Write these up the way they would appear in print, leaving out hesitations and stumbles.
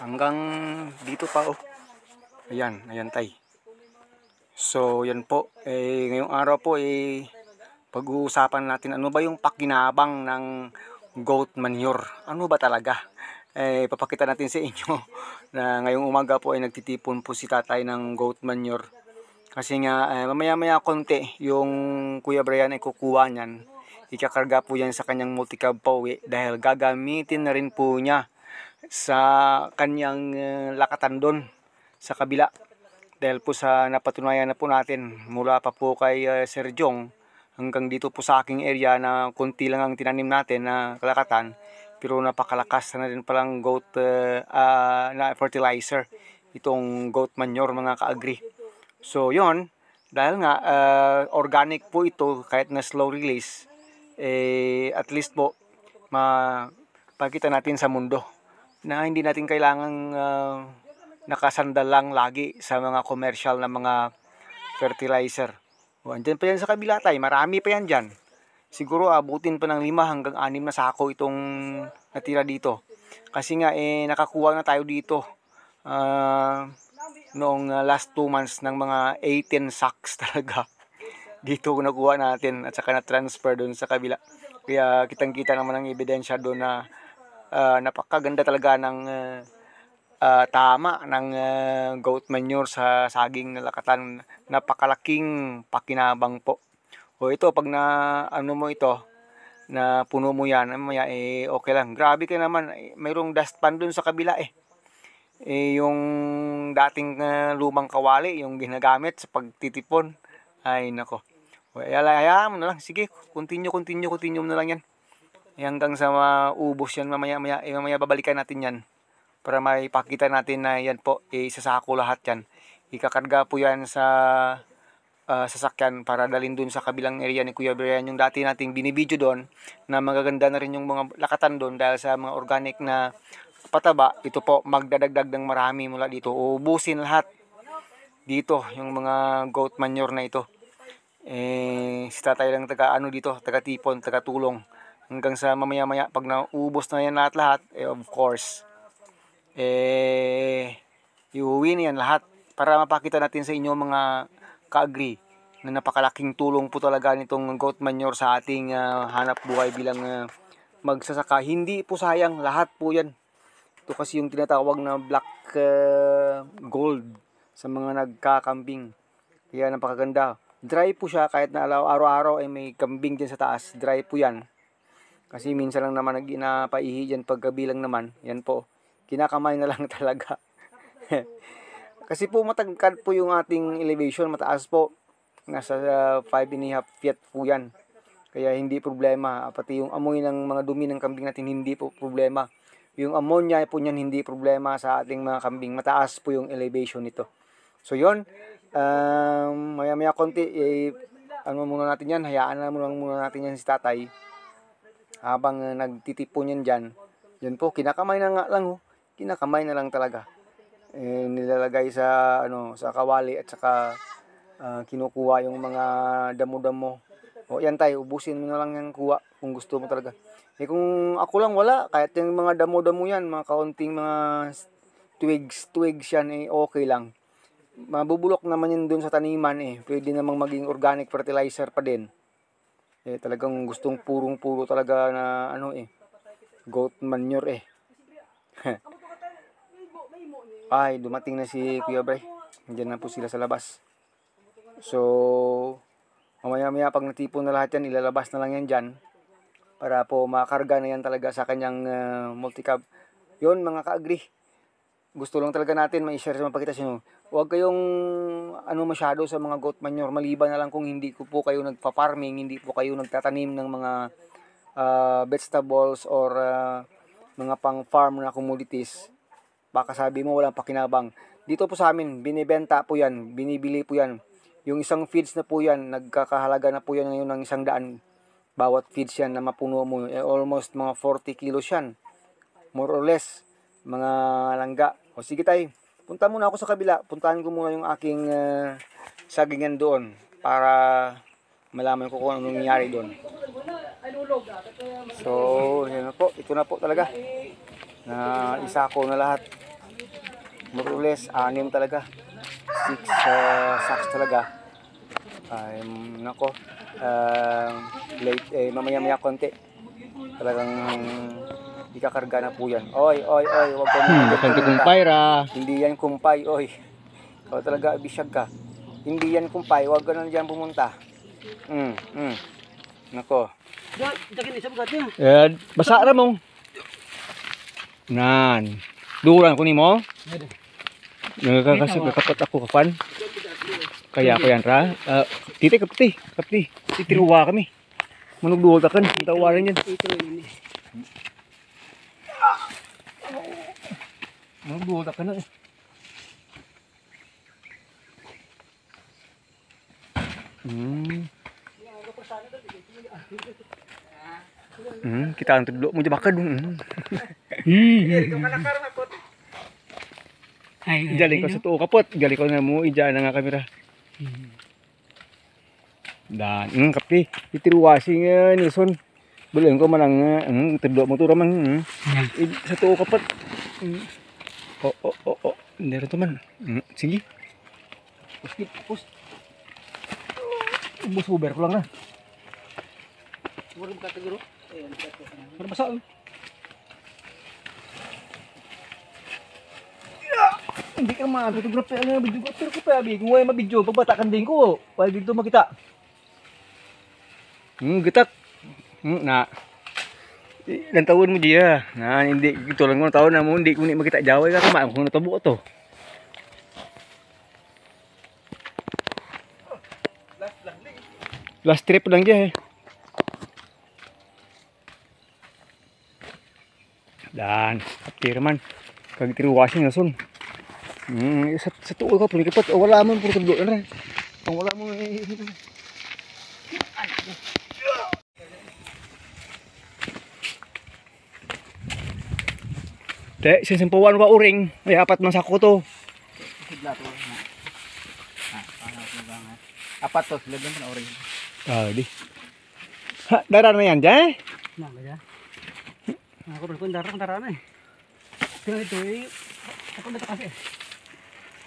hanggang dito pa oh. Ayan, ayan tay. So yan po, ngayong araw po pag-uusapan natin ano ba yung pakinabang ng goat manure. Ano ba talaga? Papakita natin sa inyo na ngayong umaga po ay nagtitipon po si tatay ng goat manure. Kasi nga mamaya-maya konti yung Kuya Brian ay kukuha niyan. Ikakarga po yan sa kanyang multicab pauwi dahil gagamitin na rin po niya sa kanyang lakatan doon sa kabila. Dahil po sa napatunayan na po natin mula pa po kay Sir Jong hanggang dito po sa aking area na konti lang ang tinanim natin na kalakatan, pero napakalakas na rin palang goat na fertilizer itong goat manure mga ka-agri. So yon, dahil nga organic po ito kahit na slow release, at least po mapakita natin sa mundo na hindi natin kailangang nakasandal lang lagi sa mga commercial na mga fertilizer. Andyan pa yan sa kabila tayo, marami pa yan dyan. Siguro abutin pa ng 5 hanggang 6 na sako itong natira dito. Kasi nga nakakuha na tayo dito noong last 2 months ng mga 18 sacks talaga. Dito nakuha natin at saka na-transfer doon sa kabila. Kaya kitang-kita naman ang ebidensya doon na napakaganda talaga ng tama ng goat manure sa saging na lakatan. Napakalaking pakinabang po. O ito, pag na ano mo ito, na puno mo yan, mamaya okay lang. Grabe ka naman, mayroong dustpan dun sa kabila yung dating lumang kawali, yung ginagamit sa pagtitipon. Ay nako. Hayaan mo na lang, sige, continue mo na lang yan. Hanggang sa maubos yan mamaya babalikan natin yan. Para maipakita natin na yan po, isasako lahat yan. Ikakarga po yan sa sasakyan para dalhin dun sa kabilang area ni Kuya Brian. Yung dati nating binibidyo doon na magaganda na rin yung mga lakatan doon dahil sa mga organic na pataba. Ito po, magdadagdag ng marami mula dito. Uubusin lahat dito yung mga goat manure na ito. Si tatay lang taga tipon, taga tulong. Hanggang sa mamaya-maya, pag naubos na yan lahat, of course, iuwi na yan lahat para mapakita natin sa inyo mga ka-agri na napakalaking tulong po talaga nitong goat manure sa ating hanap buhay bilang magsasaka. Hindi po sayang, lahat po yan. Ito kasi yung tinatawag na black gold sa mga nagkakambing. Kaya napakaganda. Dry po siya kahit na araw-araw ay may kambing dyan sa taas. Dry po yan. Kasi minsan lang naman napaihi dyan pagkabilang naman. Yan po. Kinakamay na lang talaga. Kasi po matagkad po yung ating elevation, mataas po. Nasa 5.5 feet po yan. Kaya hindi problema. Pati yung amoy ng mga dumi ng kambing natin hindi po problema. Yung ammonia po niyan hindi problema sa ating mga kambing. Mataas po yung elevation nito. So yon, maya-maya konti, ano muna natin yan, hayaan na muna natin yan si tatay. Habang nagtitipon yan dyan, yan po, kinakamay na nga lang kinakamay na lang talaga. Nilalagay sa sa kawali at saka kinukuha yung mga damo-damo. O yan tayo, ubusin mo na lang yung kuha kung gusto mo talaga. Kung ako lang wala, kahit yung mga damo-damo yan, mga kaunting mga twigs yan, okay lang. Mabubulok naman yun dun sa taniman pwede namang maging organic fertilizer pa din. Talagang gustong purong-puro talaga na goat manure Ay, dumating na si Kuya Bray. Nandiyan na po sila sa labas. So, mamaya-maya pag natipon na lahat yan, ilalabas na lang yan dyan. Para po makarga na yan talaga sa kanyang multicab. Yun mga ka-agri. Gusto lang talaga natin ma-share sa mapakita sa inyo. Huwag kayong masyado sa mga goat manure. Maliban na lang kung hindi po kayo nagpa-farming, hindi po kayo nagtatanim ng mga vegetables or mga pang-farm na commodities. Baka sabi mo walang pakinabang. Dito po sa amin, binibenta po yan, binibili po yan. Yung isang feeds na po yan, nagkakahalaga na po yan ngayon ng 100. Bawat feeds yan na mapuno mo, almost mga 40 kilos yan. More or less, mga langga. O sige tayo, punta muna ako sa kabila. Puntahan ko muna yung aking sagingan doon para malaman ko kung anong nangyayari doon. So, yan na po. Ito na po talaga. Na isa ko na lahat. more or less 6 talaga. 6 sacks talaga. Nako, late, mamaya-maya konti. Talagang ikakarga na po yan. Oy, wag ka muna. Kumpay ra. Hindi yan kumpay, oy. Ikaw talaga, bisyag ka. Hindi yan kumpay, wag ka na dyan pumunta. Nako. Basa ra mo. Nan. Duran ko ni mo. Nagkakasapot ako kapan. Kaya ko yan ra. Titi kapti. Titiruwa kami. Manugduwag ka kan. Tawaran yan. Manugduwag ka na. Kita ang tudlo mo jabakad. Ijali ko sa tuo kapot. Ijali ko na mo. Ija na nga kamera. Dan, kapti. Itiruwasing Nilson. Bulan ko manang tudlo mo to ramang. Sa tuo kapot. Hindi rin to man. Sige. Pus. Ubus uber ko lang na. Murag ka siguro. Ano basa? Hindi ka ma-photographer na videographer ko pa abi. Kung may mabidyo, pagbatakan din ko. Para dito makita. Gitak. Na. Ilang taon mo diya. Na hindi ito lang mo taon na mo hindi ko ni makita jaway ka kama kung natabo to. Last trip lang diya Dan, kaptir man. Kag tiruwasing na son. Sa tuo ka puli kapat wala man puro tudlo na. Ang wala mo sinsimpuan ka uring, may apat man sako to. Apat to, sila doon na uring. Di. Dara na yan, dyan? Ako rin kung darang na Pero ito ako na kasi.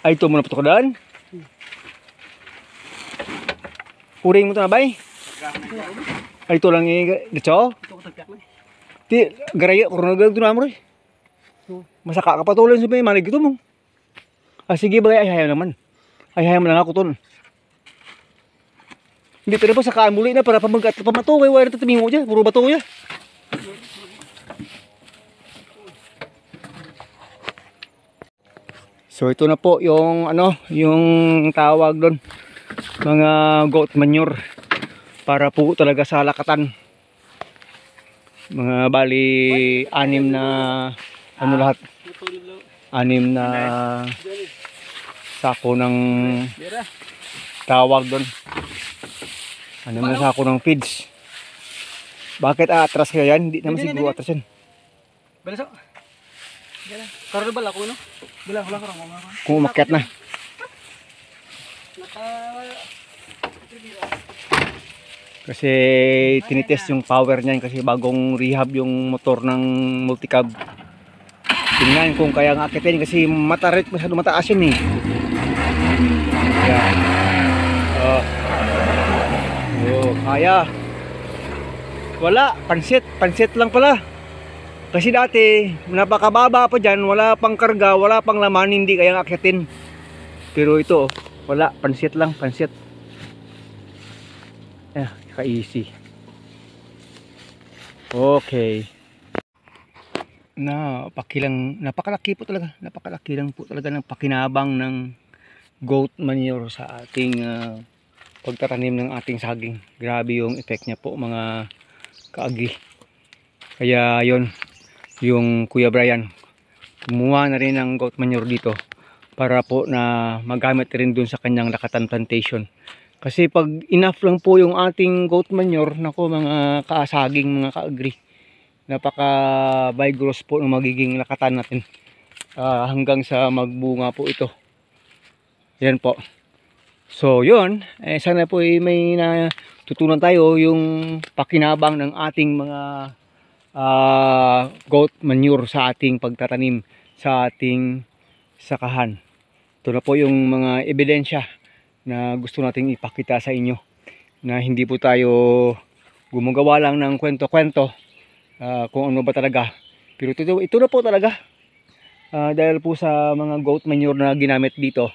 Ay, ito muna patok daan? Uring mo ito na bay? Ay, ito lang dito? Ito ko tagpiak na Di, garaya, kurang ito na mo rin. Masaka ka patuloy sa may manig ito mo. Sige ba, ay hayam naman. Ay hayam lang ako ton. Hindi pero pa sakaan muli na para pamato. Kaya wala ito tabing mo dyan, puro bato ya. So ito na po yung yung tawag doon, mga goat manure para po talaga sa lakatan. Mga bali 6 na lahat. 6 na sako ng tawag doon. 6 na sako ng feeds. Bakit atras kaya yan? Hindi naman siguro atras yan. Balaso. Karon ba ako no? Wala karon mo. Kung umakyat na. Kasi tinitest yung power niyan kasi bagong rehab yung motor ng multicab. Tingnan kung kaya nga akitin kasi masyado mataas yun Kaya. Kaya. Wala, pansit lang pala. Kasi dati, napakababa pa dyan, wala pang karga, wala pang laman, hindi kayang akitin. Pero ito, wala, pansit lang, pansit. Ka-easy. Okay. Napakalaki po talaga, napakalaki lang po talaga ng pakinabang ng goat manure sa ating pagtatanim ng ating saging. Grabe yung effect niya po mga kaagi. Kaya yon, yung Kuya Brian kumuha na rin ng goat manure dito para po na magamit rin dun sa kanyang lakatan plantation. Kasi pag enough lang po yung ating goat manure, nako mga kaasaging, mga kaagri, napaka vigorous po ng magiging lakatan natin hanggang sa magbunga po ito. Yan po. So yun, sana po may natutunan tayo yung pakinabang ng ating mga goat manure sa ating pagtatanim sa ating sakahan. Ito na po yung mga ebidensya na gusto nating ipakita sa inyo, na hindi po tayo gumagawa lang ng kwento-kwento kung ano ba talaga. Pero ito na po talaga. Dahil po sa mga goat manure na ginamit dito,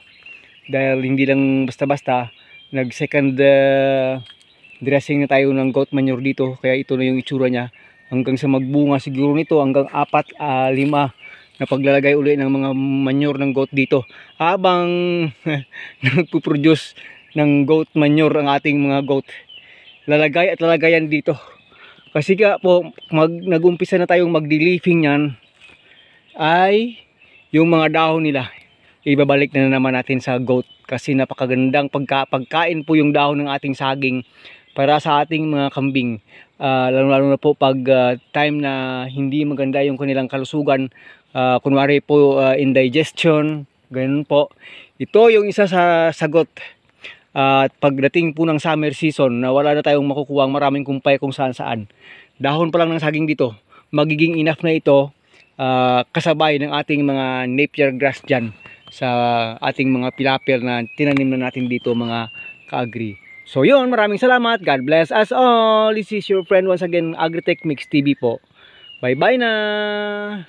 dahil hindi lang basta-basta nag second dressing na tayo ng goat manure dito, kaya ito na yung itsura niya. Hanggang sa magbunga siguro nito, hanggang 4, 5 na paglalagay uli ng mga manure ng goat dito, habang nagpo-produce ng goat manure ang ating mga goat. Lalagay at lalagayan dito. Kasi nga po, nag-umpisa na tayong mag-leafing yan, ay yung mga dahon nila ibabalik na naman natin sa goat, kasi napakagandang pagkain po yung dahon ng ating saging para sa ating mga kambing. Lalo na po pag time na hindi maganda yung kanilang kalusugan, kunwari po indigestion, ganun po. Ito yung isa sa sagot. At pagdating po ng summer season na wala na tayong makukuha maraming kumpay kung saan saan, dahon pa lang ng saging dito, magiging enough na ito kasabay ng ating mga napier grass dyan sa ating mga pilapir na tinanim na natin dito, mga ka-agri. So yun, maraming salamat. God bless us all. This is your friend once again, Agritech Mix TV po. Bye bye na.